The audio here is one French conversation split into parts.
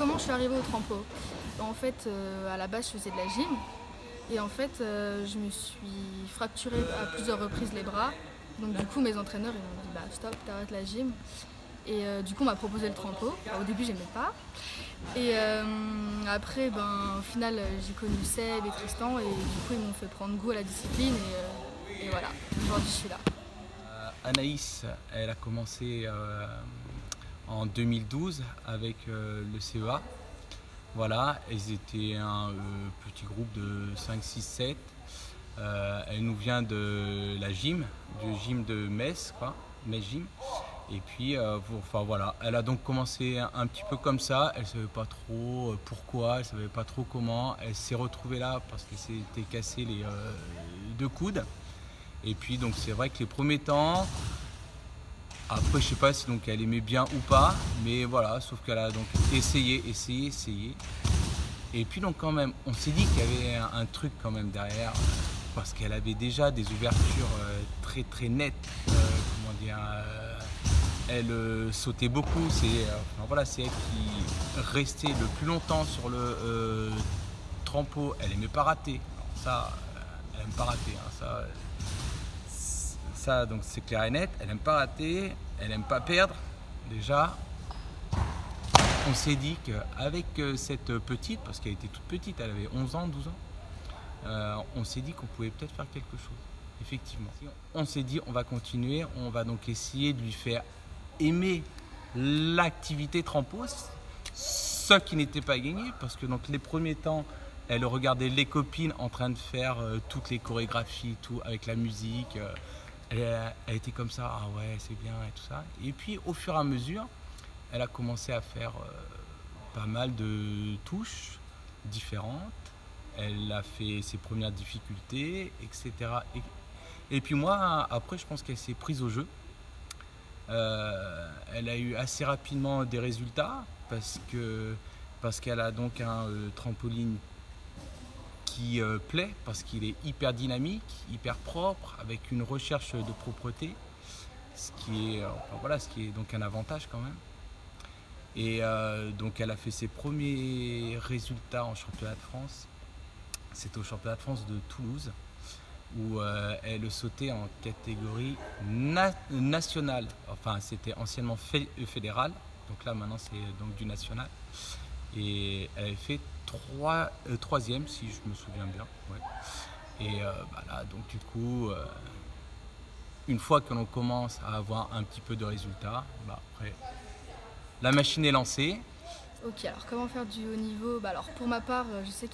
comment je suis arrivée au trampo? En fait, à la base, je faisais de la gym. Et en fait, je me suis fracturée à plusieurs reprises les bras. Donc du coup, mes entraîneurs ils m'ont dit bah stop, t'arrêtes la gym. Et du coup, on m'a proposé le trampo. Alors, au début, j'aimais pas. Et après, au final, j'ai connu Seb et Tristan. Et du coup, ils m'ont fait prendre goût à la discipline. Et voilà, aujourd'hui, je suis là. Anaïs, elle a commencé en 2012 avec le CEA. Voilà, ils étaient un petit groupe de 5, 6, 7. Elle nous vient de la gym, du gym de Metz, Metz Gym. Et puis, voilà, elle a donc commencé un petit peu comme ça. Elle ne savait pas trop pourquoi, elle ne savait pas trop comment. Elle s'est retrouvée là parce qu'elle s'était cassé les deux coudes. Et puis, donc, c'est vrai que les premiers temps, après, je sais pas si donc elle aimait bien ou pas, mais voilà, sauf qu'elle a donc essayé. Et puis donc quand même, on s'est dit qu'il y avait un truc quand même derrière, parce qu'elle avait déjà des ouvertures très très nettes. Elle sautait beaucoup. C'est elle qui restait le plus longtemps sur le trampo. Elle aimait pas rater. Alors ça, elle aime pas rater. Ça, donc c'est clair et net. Elle aime pas rater. Elle aime pas perdre. Déjà, on s'est dit qu'avec cette petite, parce qu'elle était toute petite, elle avait 11 ans, 12 ans, on s'est dit qu'on pouvait peut-être faire quelque chose. Effectivement. On s'est dit on va continuer, on va donc essayer de lui faire aimer l'activité trampo, ce qui n'était pas gagné, parce que donc les premiers temps, elle regardait les copines en train de faire toutes les chorégraphies, tout avec la musique. Elle était comme ça, ah ouais c'est bien et tout ça. Et puis au fur et à mesure, elle a commencé à faire pas mal de touches différentes. Elle a fait ses premières difficultés, etc. Et puis moi, après, je pense qu'elle s'est prise au jeu. Elle a eu assez rapidement des résultats parce qu'elle a donc un trampoline qui plaît, parce qu'il est hyper dynamique, hyper propre, avec une recherche de propreté, ce qui est donc un avantage quand même. Et donc elle a fait ses premiers résultats en championnat de France. C'était au championnat de France de Toulouse, où elle sautait en catégorie nationale. Enfin, c'était anciennement fédéral, donc là maintenant c'est donc du national. Et elle avait fait troisième, si je me souviens bien. Ouais. Et là, donc du coup, une fois que l'on commence à avoir un petit peu de résultats, après, la machine est lancée. Ok, alors comment faire du haut niveau? Alors pour ma part, je sais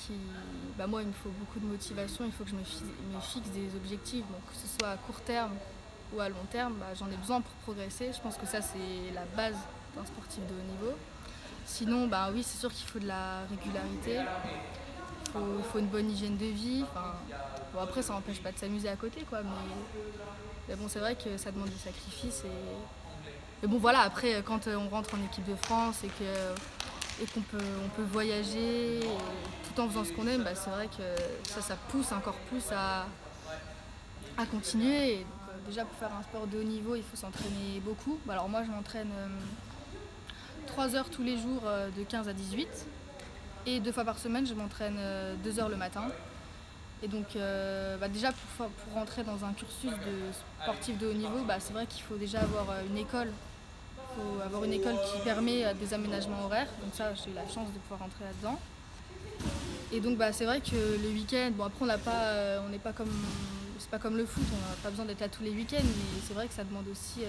moi il me faut beaucoup de motivation, il faut que je me fixe des objectifs, donc que ce soit à court terme ou à long terme, j'en ai besoin pour progresser. Je pense que ça c'est la base d'un sportif de haut niveau. Sinon, oui, c'est sûr qu'il faut de la régularité, il faut une bonne hygiène de vie. Après ça n'empêche pas de s'amuser à côté, quoi, mais bon, c'est vrai que ça demande des sacrifices. Mais bon voilà, après quand on rentre en équipe de France et qu'on peut voyager tout en faisant ce qu'on aime, c'est vrai que ça pousse encore plus à continuer. Et donc, déjà pour faire un sport de haut niveau, il faut s'entraîner beaucoup. Alors moi je m'entraîne 3 heures tous les jours de 15 à 18. Et 2 fois par semaine je m'entraîne 2 heures le matin. Et donc déjà pour rentrer dans un cursus de sportif de haut niveau, c'est vrai qu'il faut déjà avoir une école. Il faut avoir une école qui permet des aménagements horaires. Donc ça, j'ai eu la chance de pouvoir rentrer là-dedans. Et donc c'est vrai que le week-end, après on n'est pas comme, c'est pas comme le foot, on n'a pas besoin d'être là tous les week-ends, mais c'est vrai que ça demande aussi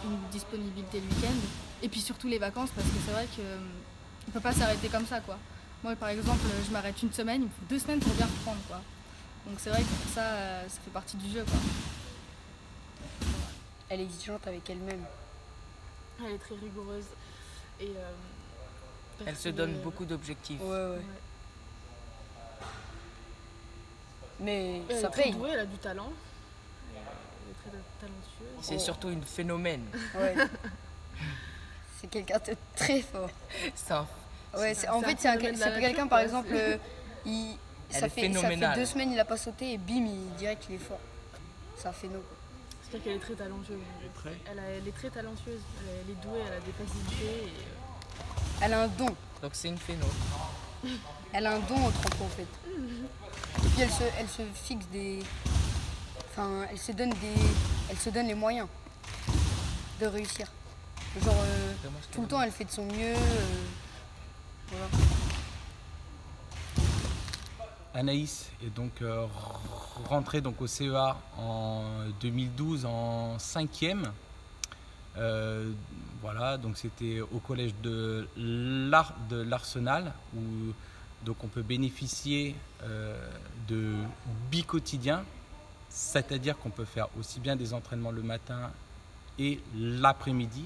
une disponibilité le week-end. Et puis surtout les vacances, parce que c'est vrai qu'on ne peut pas s'arrêter comme ça, quoi. Moi par exemple, je m'arrête une semaine, il me faut 2 semaines pour bien reprendre, quoi. Donc c'est vrai que pour ça, ça fait partie du jeu, quoi. Elle est exigeante avec elle-même. Elle est très rigoureuse et elle se donne beaucoup d'objectifs. Ouais. Mais elle ça est très paye. douée, elle a du talent. Elle est très talentueuse. C'est surtout une phénomène. Ouais. C'est quelqu'un de très fort. Ça. Ouais, c'est quelqu'un par exemple, ça fait 2 semaines il a pas sauté et bim, il dirait qu'il est fort. C'est un phénomène. C'est-à-dire qu'elle est très talentueuse. Elle est très talentueuse. Elle est douée, elle a des facilités. Elle a un don. Donc c'est une phéno. Elle a un don au trempo en fait. Et puis elle se fixe des. Enfin, elle se donne les moyens de réussir. Genre, tout le temps, elle fait de son mieux. Voilà. Anaïs est donc rentrée donc au CEA en 2012 en 5e. Voilà, donc c'était au collège de l'Arsenal où donc on peut bénéficier de bi-quotidiens, c'est-à-dire qu'on peut faire aussi bien des entraînements le matin et l'après-midi.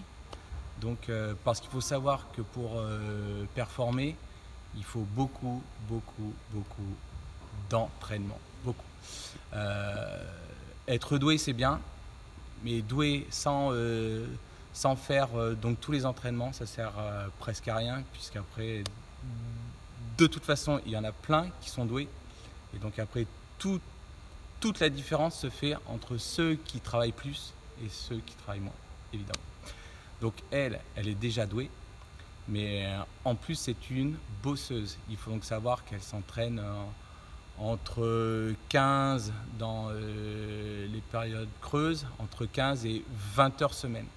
Donc, parce qu'il faut savoir que pour performer, il faut beaucoup d'entraînement. Beaucoup. Être doué, c'est bien, mais doué sans faire donc tous les entraînements, ça sert presque à rien, puisqu'après, de toute façon, il y en a plein qui sont doués. Et donc après, toute la différence se fait entre ceux qui travaillent plus et ceux qui travaillent moins, évidemment. Donc elle est déjà douée, mais en plus c'est une bosseuse. Il faut donc savoir qu'elle s'entraîne entre 15 dans les périodes creuses, entre 15 et 20 heures semaine,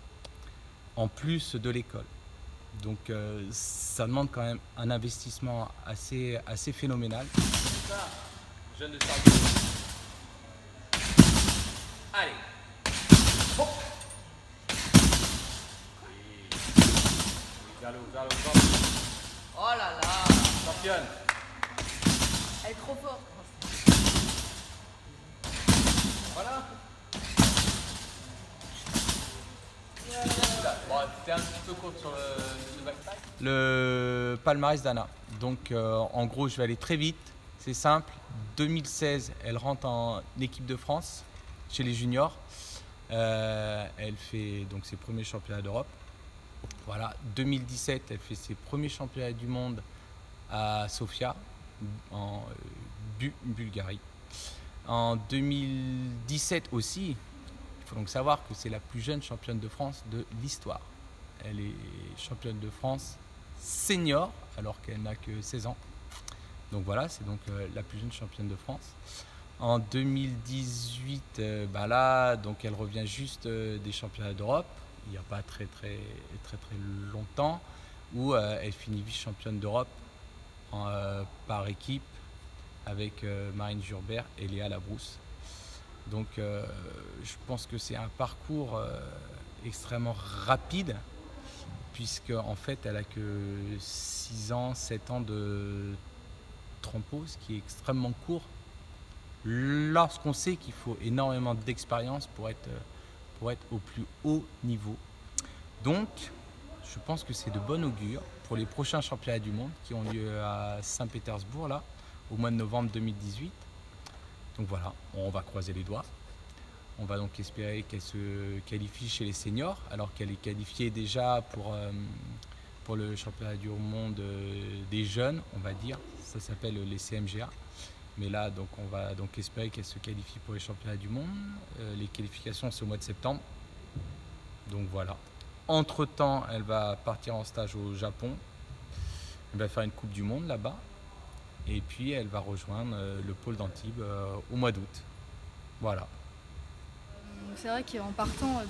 en plus de l'école. Donc ça demande quand même un investissement assez phénoménal. Jeune de Sardinie. Allez. Hop. Vers le haut. Oh là là. Championne. Elle est trop forte. Voilà. Bon, t'es un petit peu courte sur le backpack. Le palmarès d'Anna. Donc en gros, je vais aller très vite. C'est simple. 2016, elle rentre en équipe de France chez les juniors. Elle fait donc ses premiers championnats d'Europe. Voilà. 2017, elle fait ses premiers championnats du monde à Sofia, en Bulgarie. En 2017 aussi, il faut donc savoir que c'est la plus jeune championne de France de l'histoire. Elle est championne de France senior alors qu'elle n'a que 16 ans. Donc voilà, c'est donc la plus jeune championne de France. En 2018, là, donc elle revient juste des championnats d'Europe, il n'y a pas très longtemps, où elle finit vice-championne d'Europe par équipe avec Marine Jurbert et Léa Labrousse. Donc je pense que c'est un parcours extrêmement rapide, puisque en fait elle a que 6 ans, 7 ans de trempeau, ce qui est extrêmement court lorsqu'on sait qu'il faut énormément d'expérience pour être au plus haut niveau. Donc je pense que c'est de bon augure pour les prochains championnats du monde qui ont lieu à Saint-Pétersbourg là, au mois de novembre 2018. Donc voilà, on va croiser les doigts. On va donc espérer qu'elle se qualifie chez les seniors, alors qu'elle est qualifiée déjà pour le championnat du monde des jeunes, on va dire. Ça s'appelle les CMGA. Mais là, donc, on va donc espérer qu'elle se qualifie pour les championnats du monde. Les qualifications, c'est au mois de septembre. Donc voilà. Entre-temps, elle va partir en stage au Japon. Elle va faire une Coupe du Monde là-bas. Et puis, elle va rejoindre le pôle d'Antibes au mois d'août. Voilà. C'est vrai qu'en partant, du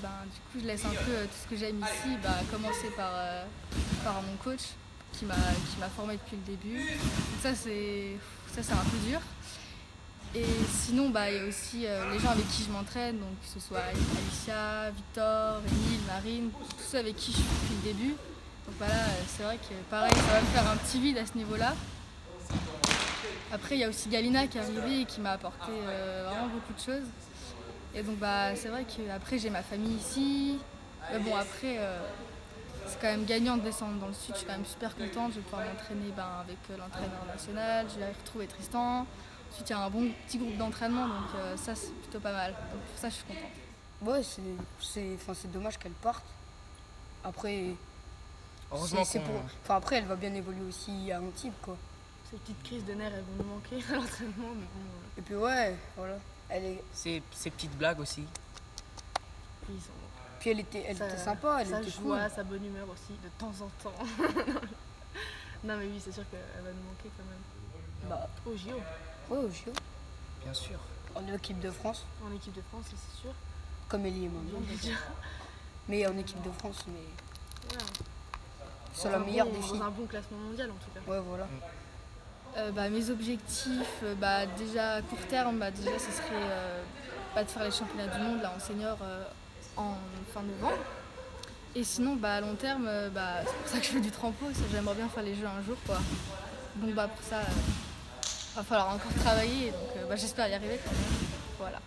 coup, je laisse un peu tout ce que j'aime ici, commencer par mon coach qui m'a formé depuis le début. Donc ça, c'est un peu dur. Et sinon, il y a aussi les gens avec qui je m'entraîne, donc que ce soit Alicia, Victor, Émile, Marine, tous ceux avec qui je suis depuis le début. Donc voilà, c'est vrai que pareil, ça va me faire un petit vide à ce niveau-là. Après, il y a aussi Galina qui est arrivée et qui m'a apporté vraiment beaucoup de choses. Et donc c'est vrai qu'après j'ai ma famille ici. Mais après c'est quand même gagnant de descendre dans le sud, je suis quand même super contente, je vais pouvoir m'entraîner avec l'entraîneur national, je vais retrouver Tristan. Ensuite il y a un bon petit groupe d'entraînement, donc ça c'est plutôt pas mal. Donc pour ça je suis contente. Ouais, c'est dommage qu'elle parte. Après, Heureusement après elle va bien évoluer aussi à Antibes quoi. Ces petites crises de nerfs elles vont nous manquer à l'entraînement. Mais bon, Et puis ouais, voilà. Ces petites blagues aussi. Puis elle était sympa, elle sa était joie, cool. sa bonne humeur aussi, de temps en temps. Non, mais oui, c'est sûr qu'elle va nous manquer quand même. Bah, Au JO, ouais, au JO. Bien sûr. En équipe de France, en équipe de France, c'est sûr. comme Ellie est maintenant. J'ai envie de dire. Mais en équipe de France, mais Voilà. c'est la meilleure Dans des filles. un bon classement mondial en tout cas. Ouais, voilà. Mes objectifs, déjà à court terme, déjà ce serait de faire les championnats du monde là, en senior en fin novembre. Et sinon à long terme, c'est pour ça que je fais du trampo, parce que j'aimerais bien faire les jeux un jour quoi. Donc pour ça, va falloir encore travailler, donc j'espère y arriver quand même. Voilà.